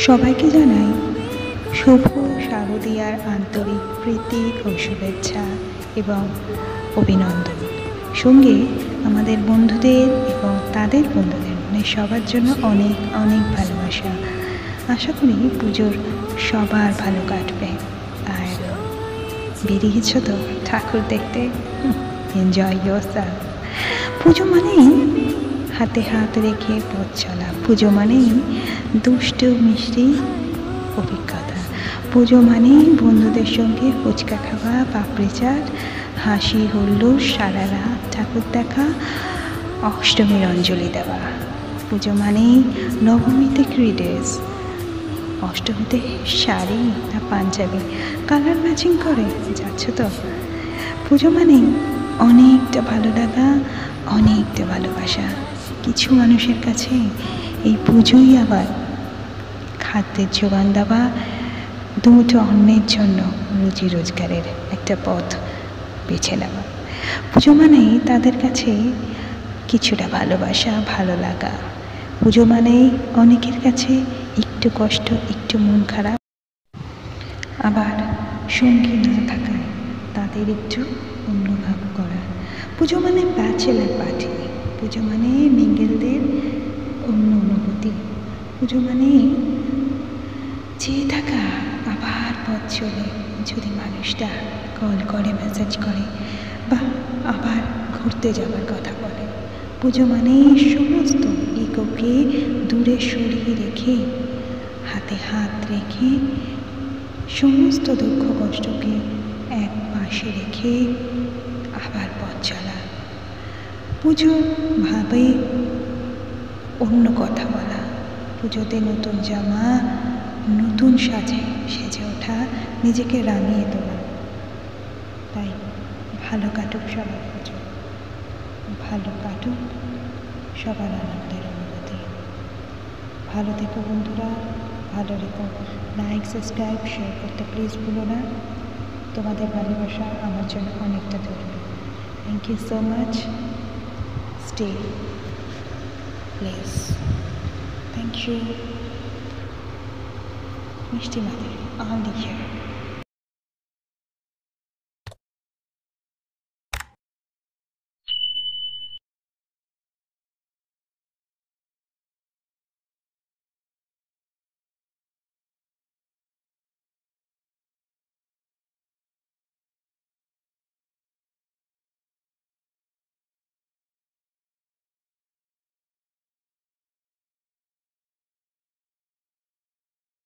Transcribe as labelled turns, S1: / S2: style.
S1: সবাইকে জানাই শুভ শারদীয়ার আন্তরিক প্রীতি ও শুভেচ্ছা এবং অভিনন্দন। সঙ্গে আমাদের বন্ধুদের এবং তাদের বন্ধুদের মানে সবার জন্য অনেক অনেক ভালোবাসা। আশা করি পুজোর সবার ভালো কাটবে। আর বেরিয়েছ তো ঠাকুর দেখতে, এনজয় ইয়োরসেলফ। পুজো মানেই হাতে হাত রেখে পথ চলা, পুজো মানেই দুষ্টু মিষ্টি অভিজ্ঞতা, পুজো মানেই বন্ধুদের সঙ্গে ফুচকা খাওয়া, পাপড়ি চাট, হাসি হুল্লোড়, সারা রাত ঠাকুর দেখা, অষ্টমীর অঞ্জলি দেওয়া। পুজো মানেই নবমীতে ড্রেস, অষ্টমীতে শাড়ি না পাঞ্জাবি কালার ম্যাচিং করে যাচ্ছ তো। পুজো মানেই অনেকটা ভালো লাগা, অনেকটা ভালোবাসা। কিছু মানুষের কাছে এই পুজোই আবার খাদ্যের যোগান দেওয়া, দুটো অন্যের জন্য রুজি রোজগারের একটা পথ বেছে নেওয়া। পুজো মানেই তাদের কাছে কিছুটা ভালোবাসা, ভালো লাগা। পুজো মানেই অনেকের কাছে একটু কষ্ট, একটু মন খারাপ, আবার সঙ্গী না থাকায় তাদের একটু অনুভব করা। পুজো মানে ব্যাচেলার পার্টি, পুজো মানে মিঙ্গেলদের অন্য অনুভূতি। পুজো মানে চেয়ে থাকা আবার পথ চলে, যদি মানুষটা কল করে, মেসেজ করে বা আবার ঘুরতে যাবার কথা বলে। পুজো মানে সমস্ত ইগোকে দূরে সরিয়ে রেখে, হাতে হাত রেখে, সমস্ত দুঃখ কষ্টকে এক পাশে রেখে আবার পথ চলা। পুজো ভাবে অন্য কথা বলা, পুজোতে নতুন জামা, নতুন সেজে ওঠা, নিজেকে রাঙিয়ে তোলা। তাই ভালো কাটুক সবার পুজো, ভালো কাটুক সবার আনন্দের অনুভূতি। ভালো থেকো বন্ধুরা, ভালো রেখো। লাইক, সাবস্ক্রাইব, শেয়ার করতে প্লিজ ভুলো না। তোমাদের ভালোবাসা আমার জন্য অনেকটা জরুরি। Thank you so much. Stay please. Thank you. মিষ্টি মাদের অল দি ইয়ার।